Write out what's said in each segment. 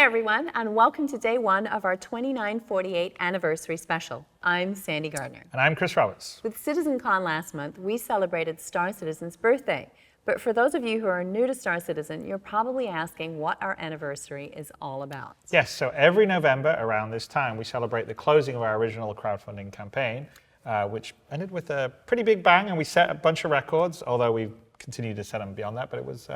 Hi everyone, and welcome to day one of our 2948 anniversary special. I'm Sandy Gardner. And I'm Chris Roberts. With CitizenCon last month, we celebrated Star Citizen's birthday. But for those of you who are new to Star Citizen, you're probably asking what our anniversary is all about. Yes, so every November around this time, we celebrate the closing of our original crowdfunding campaign, which ended with a pretty big bang, and we set a bunch of records, although we continued to set them beyond that, but it was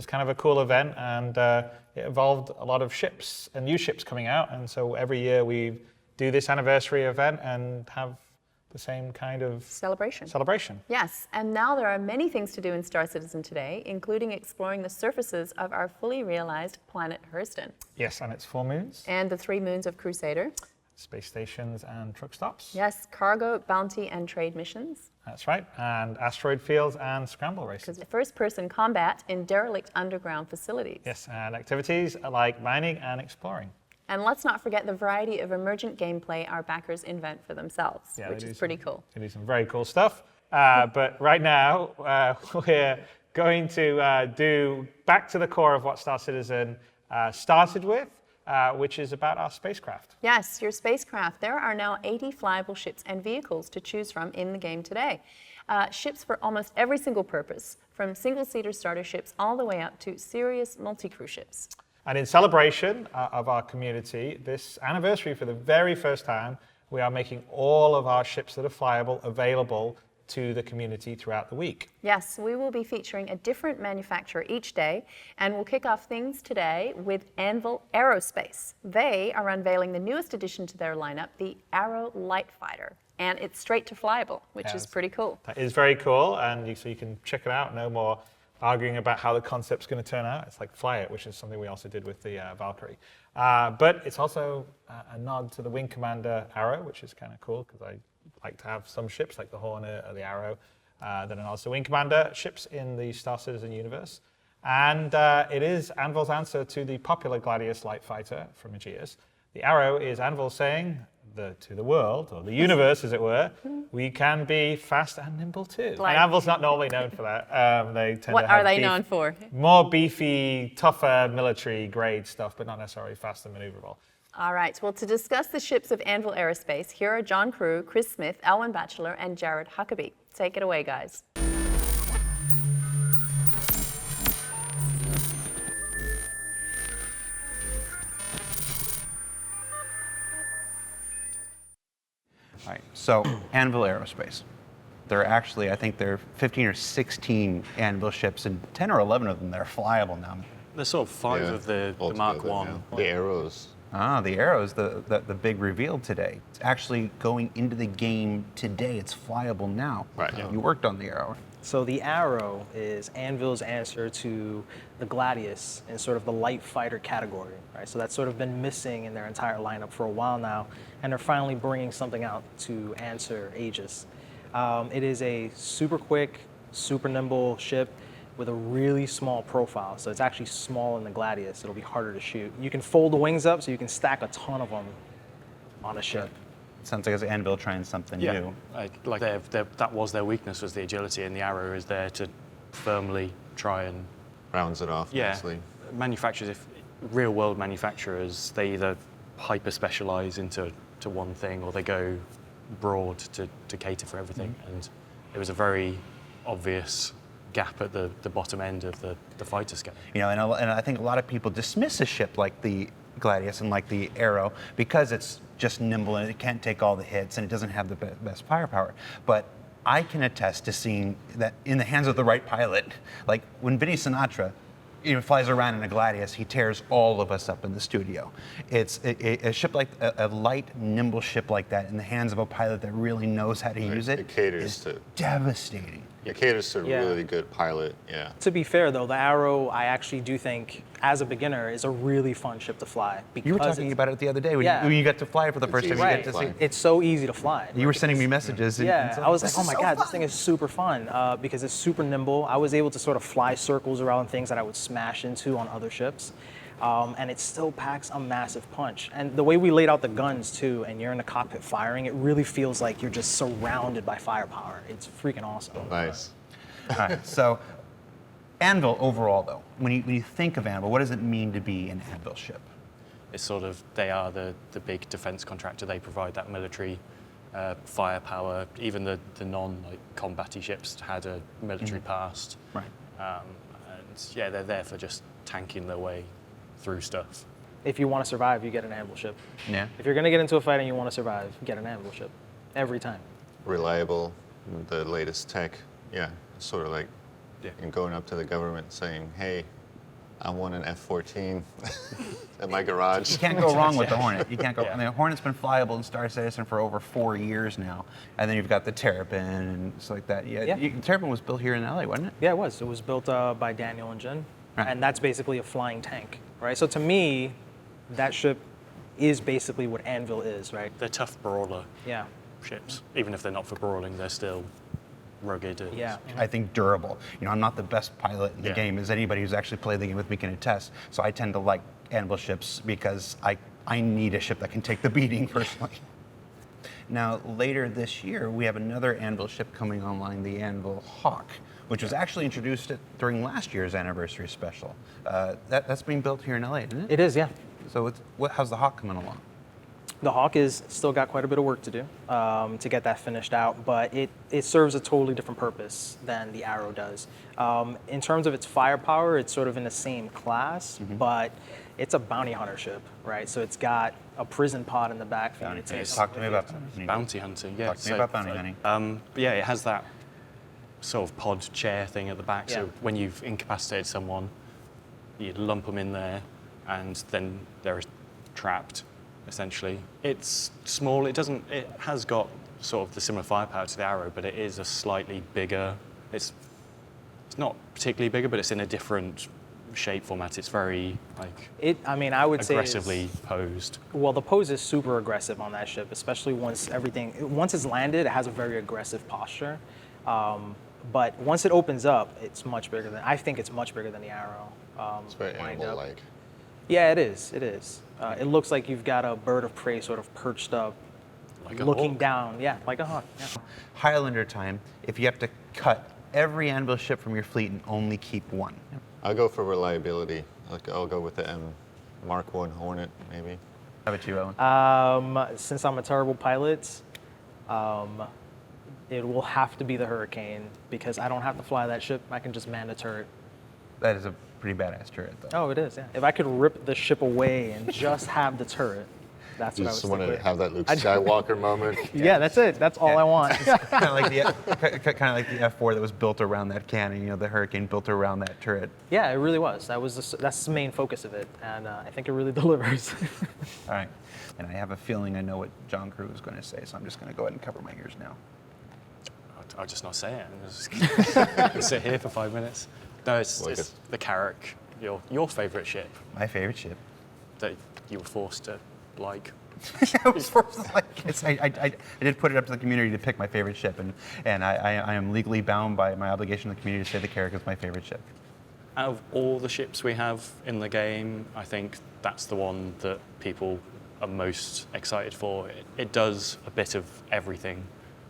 kind of a cool event, and it involved a lot of ships and new ships coming out, and so every year we do this anniversary event and have the same kind of celebration. Yes, and now there are many things to do in Star Citizen today, including exploring the surfaces of our fully realized planet Hurston. Yes, and its 4 moons. And the 3 moons of Crusader. Space stations and truck stops. Yes, cargo, bounty, and trade missions. That's right, and asteroid fields and scramble races. First-person combat in derelict underground facilities. Yes, and activities like mining and exploring. And let's not forget the variety of emergent gameplay our backers invent for themselves, which is pretty cool. They do some very cool stuff. But right now, we're going to do back to the core of what Star Citizen started with, which is about our spacecraft. Yes, your spacecraft. There are now 80 flyable ships and vehicles to choose from in the game today. Ships for almost every single purpose, from single-seater starter ships all the way up to serious multi-crew ships. And in celebration of our community, this anniversary, for the very first time, we are making all of our ships that are flyable available to the community throughout the week. Yes, we will be featuring a different manufacturer each day, and we'll kick off things today with Anvil Aerospace. They are unveiling the newest addition to their lineup, the Aero Light Fighter, and it's straight to flyable, which is pretty cool. That is very cool, and so you can check it out. No more arguing about how the concept's going to turn out. It's like fly it, which is something we also did with the Valkyrie. But it's also a nod to the Wing Commander Arrow, which is kind of cool because I like to have some ships like the Hornet or the Arrow that are also Wing Commander ships in the Star Citizen universe. And it is Anvil's answer to the popular Gladius light fighter from Aegeus. The Arrow is Anvil saying to the world, or the universe as it were, we can be fast and nimble too. And Anvil's not normally known for that. They tend what to have are they known for? More beefy, tougher military grade stuff, but not necessarily fast and maneuverable. All right, well, to discuss the ships of Anvil Aerospace, here are John Crewe, Chris Smith, Elwin Bacheller, and Jared Huckaby. Take it away, guys. All right, so Anvil Aerospace. There are actually, I think there are 15 or 16 Anvil ships, and 10 or 11 of them that are flyable now. There's sort of 5 of the Mark 1. Yeah. The Arrows. Ah, the Arrows, the big reveal today. It's actually going into the game today. It's flyable now. Right. Yeah. You worked on the Arrow. So the Arrow is Anvil's answer to the Gladius in sort of the light fighter category, right? So that's sort of been missing in their entire lineup for a while now, and they're finally bringing something out to answer Aegis. It is a super quick, super nimble ship with a really small profile. So it's actually small in the Gladius. It'll be harder to shoot. You can fold the wings up so you can stack a ton of them on a ship. Sounds like it's Anvil trying something new. Like that was their weakness, was the agility, and the Arrow is there to firmly try and rounds it off. Yeah, nicely. manufacturers, real world manufacturers, they either hyper specialize into one thing or they go broad to cater for everything. And it was a very obvious gap at the bottom end of the fighter scale. You know, and I think a lot of people dismiss a ship like the Gladius and like the Arrow because it's just nimble and it can't take all the hits and it doesn't have the best firepower. But I can attest to seeing that in the hands of the right pilot, like when Vinny Sinatra flies around in a Gladius, he tears all of us up in the studio. It's a ship like a light, nimble ship like that in the hands of a pilot that really knows how to use it. It caters is to devastating. It caters to a really good pilot. Yeah. To be fair, though, the Arrow, I actually do think, as a beginner, is a really fun ship to fly. You were talking about it the other day when you got to fly it for the first time. Right. You get to see. It's so easy to fly. You were sending me messages. Yeah, I was like, oh my God, this thing is super fun because it's super nimble. I was able to sort of fly circles around things that I would smash into on other ships. And it still packs a massive punch. And the way we laid out the guns too, and you're in the cockpit firing, it really feels like you're just surrounded by firepower. It's freaking awesome. Nice. All right, so Anvil overall though, when you think of Anvil, what does it mean to be an Anvil ship? It's sort of, they are the big defense contractor. They provide that military firepower. Even the non-combat-y ships had a military past. Right. And yeah, they're there for just tanking their way through stuff. If you want to survive, you get an Anvil ship. Yeah. If you're going to get into a fight and you want to survive, get an Anvil ship. Every time. Reliable, the latest tech. Yeah, sort of like Yeah. and going up to the government saying, hey, I want an F-14 at my garage. You can't go wrong with the Hornet. You can't go. I mean, the Hornet's been flyable in Star Citizen for over 4 years now, and then you've got the Terrapin and stuff like that. Yeah, Yeah. The Terrapin was built here in LA, wasn't it? Yeah, it was. It was built by Daniel and Jen, Right. and that's basically a flying tank, right? So to me, that ship is basically what Anvil is, right? They're tough brawler Yeah. ships. Even if they're not for brawling, they're still rugged. And Yeah. I think durable. You know, I'm not the best pilot in the Yeah. game, as anybody who's actually played the game with me can attest. So I tend to like Anvil ships because I need a ship that can take the beating personally. Now, later this year, we have another Anvil ship coming online, the Anvil Hawk, which was actually introduced during last year's anniversary special. That's being built here in LA, isn't it? It is, yeah. So how's the Hawk coming along? The Hawk is still got quite a bit of work to do to get that finished out, but it serves a totally different purpose than the Arrow does. In terms of its firepower, it's sort of in the same class, but it's a bounty hunter ship, right? So it's got a prison pod in the back. for you to take. Talk to me about bounty. bounty hunting, yeah. Talk to me about bounty hunting. But yeah, it has that sort of pod chair thing at the back. Yeah. So when you've incapacitated someone, you lump them in there, and then they're trapped. Essentially, it's small. It has got sort of the similar firepower to the Arrow, but it is a slightly bigger. It's not particularly bigger, but it's in a different shape format. It's very I would say aggressively posed. well, the pose is super aggressive on that ship, especially once it's landed, it has a very aggressive posture. But once it opens up, I think it's much bigger than the Arrow. It's very lined up. animal-like. Yeah, it is. It is. It looks like you've got a bird of prey sort of perched up, Like a looking hawk. down. Yeah, like a hawk. Yeah. Highlander time, if you have to cut every Anvil ship from your fleet and only keep one. I'll go for reliability. I'll go with the Mark I Hornet, maybe. How about you, Owen? Since I'm a terrible pilot, it will have to be the Hurricane because I don't have to fly that ship. I can just man the turret. That is a pretty badass turret, though. Oh, it is. Yeah. If I could rip the ship away and just have the turret, that's You what I just was want to thinking. have that Luke Skywalker moment. Yeah, that's it. That's all I want. kind of like the F4 that was built around that cannon. You know, the Hurricane built around that turret. Yeah, it really was. That's the main focus of it, and I think it really delivers. All right. And I have a feeling I know what John Crewe is going to say, so I'm just going to go ahead and cover my ears now. I'll just not say it. I'm just sit here for 5 minutes. No, it's the Carrack, your favourite ship My favorite ship. that you were forced to like. I was forced to like it. I did put it up to the community to pick my favorite ship, and I am legally bound by my obligation to the community to say the Carrack is my favorite ship. Out of all the ships we have in the game, I think that's the one that people are most excited for. It does a bit of everything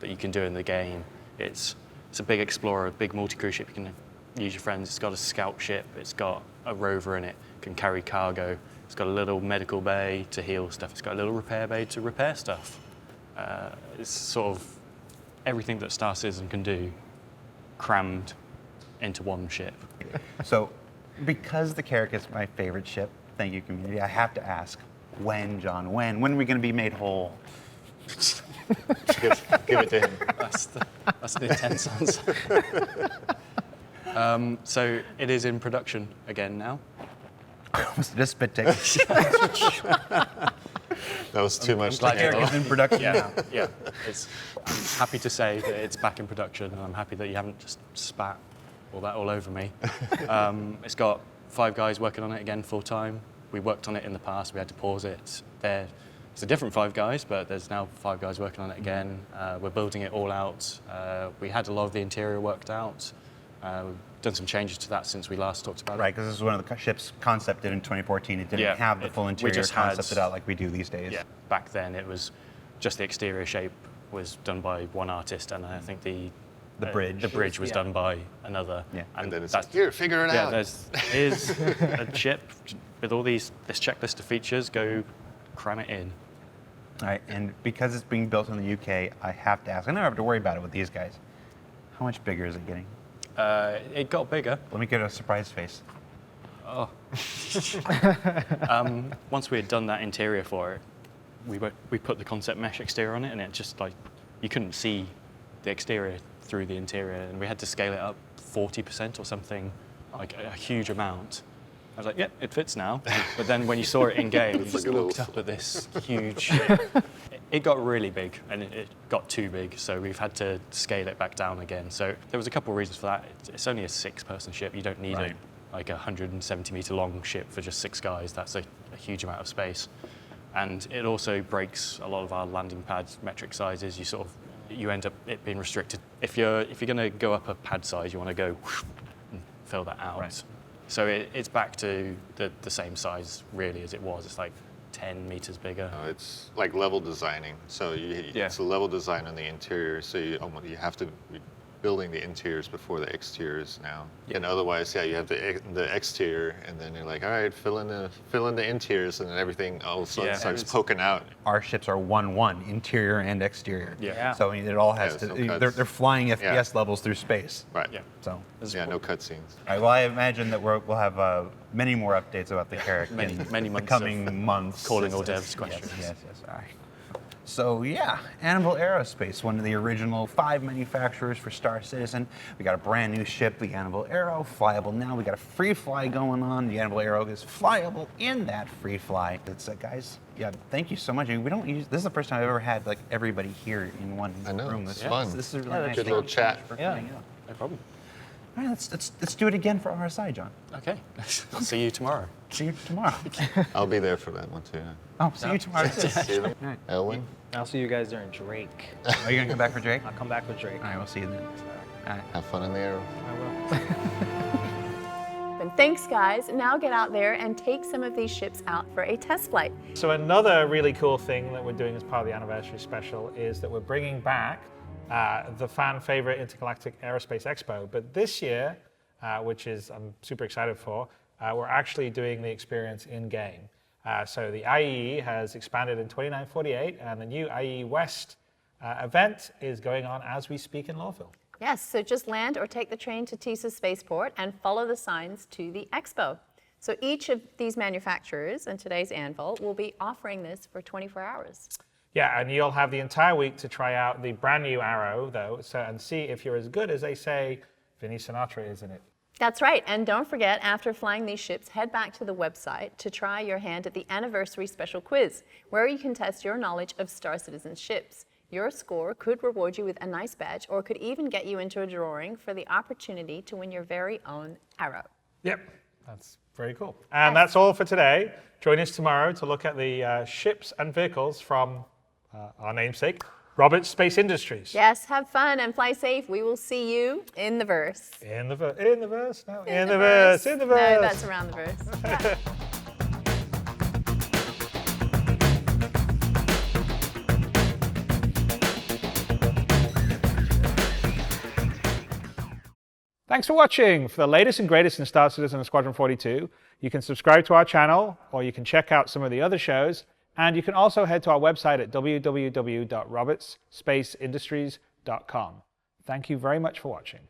that you can do in the game. It's a big explorer, a big multi-crew ship. You can use your friends. It's got a scout ship. It's got a rover in it. Can carry cargo. It's got a little medical bay to heal stuff. It's got a little repair bay to repair stuff. It's sort of everything that Star Citizen can do crammed into one ship. So, because the Carrack is my favorite ship, thank you, community, I have to ask, when, John, when are we going to be made whole? Give it to him. That's the intense answer. So it is in production again now. Was it a spit take? That was too much to glad you Carrack handle. is in production now. Yeah. I'm happy to say that it's back in production, and I'm happy that you haven't just spat all over me. It's got 5 guys working on it again full time. We worked on it in the past. We had to pause it. It's a different 5 guys, but there's now 5 guys working on it again. We're building it all out. We had a lot of the interior worked out. We've done some changes to that since we last talked about it. Right, because this is one of the ships concepted in 2014. It didn't Yeah, have the full we interior just had- concepted out like we do these days. Yeah, back then it was just the exterior shape was done by one artist, and I think the The bridge. The bridge was done by another. Yeah. And then it's that's, like, here, figure it yeah, out. here's a ship with all this checklist of features. Go cram it in. All right, and because it's being built in the UK, I have to ask. I never have to worry about it with these guys. How much bigger is it getting? It got bigger. Let me get a surprise face. Oh. Once we had done that interior for it, we put the concept mesh exterior on it, and it just like you couldn't see the exterior through the interior, and we had to scale it up 40% or something, like a huge amount. I was like, yeah, it fits now. But then when you saw it in game, you just looked up at this huge. It got really big, and it got too big, so we've had to scale it back down again. So there was a couple of reasons for that. It's only a 6-person ship. You don't need like a 170-meter long ship for just 6 guys. That's a huge amount of space. And it also breaks a lot of our landing pads metric sizes. You end up it being restricted. If you're going to go up a pad size, you want to go and fill that out. Right. So it's back to the same size really as it was. It's like 10 meters bigger. It's like level designing. So it's a level design on the interior. So you have to be building the interiors before the exteriors now. Yeah. And otherwise, you have the exterior, and then you're like, all right, fill in the interiors, and then everything all of a sudden starts poking out. Our ships are 1-1, interior and exterior. Yeah. So I mean, it all has Yeah, to. no cuts. They're flying FPS levels through space. Right. Yeah. So. Yeah, no cutscenes. All right, well, I imagine that we'll have many more updates about the character Many in months the coming of months. calling all devs questions. Yes. All right. So yeah, Anvil Aerospace, one of the original 5 manufacturers for Star Citizen. We got a brand new ship, the Anvil Aero, flyable now. We got a free fly going on. The Anvil Aero is flyable in that free fly. It's guys, yeah, thank you so much. We don't use this is the first time I've ever had like everybody here in one I know, room. it's fun. This is really Yeah, nice. good little Thank you so much chat. for Yeah. coming out. No problem. All right, let's do it again for RSI, John. Okay. I'll see you tomorrow. See you tomorrow. I'll be there for that one too. Oh, see you tomorrow. See you. All right. Elwin? I'll see you guys during Drake. Are you gonna come back for Drake? I'll come back with Drake. All right, we'll see you then. All right. Have fun in the arrow. I will. And thanks, guys. Now get out there and take some of these ships out for a test flight. So another really cool thing that we're doing as part of the anniversary special is that we're bringing back the fan favorite Intergalactic Aerospace Expo. But this year, which is I'm super excited for, we're actually doing the experience in-game. So the IEE has expanded in 2948, and the new IEE West event is going on as we speak in Lawville. Yes, so just land or take the train to TISA Spaceport and follow the signs to the expo. So each of these manufacturers and today's Anvil will be offering this for 24 hours. Yeah, and you'll have the entire week to try out the brand new Arrow, though, and see if you're as good as they say Vinny Sinatra is in it. That's right, and don't forget, after flying these ships, head back to the website to try your hand at the anniversary special quiz, where you can test your knowledge of Star Citizen ships. Your score could reward you with a nice badge, or could even get you into a drawing for the opportunity to win your very own Arrow. Yep, that's very cool. And that's all for today. Join us tomorrow to look at the ships and vehicles from our namesake, Roberts Space Industries. Yes, have fun and fly safe. We will see you in the verse. In the verse? No, In the verse. in the verse. No, that's around the verse. Thanks for watching. For the latest and greatest in Star Citizen and Squadron 42, you can subscribe to our channel, or you can check out some of the other shows, and you can also head to our website at www.robertsspaceindustries.com. Thank you very much for watching.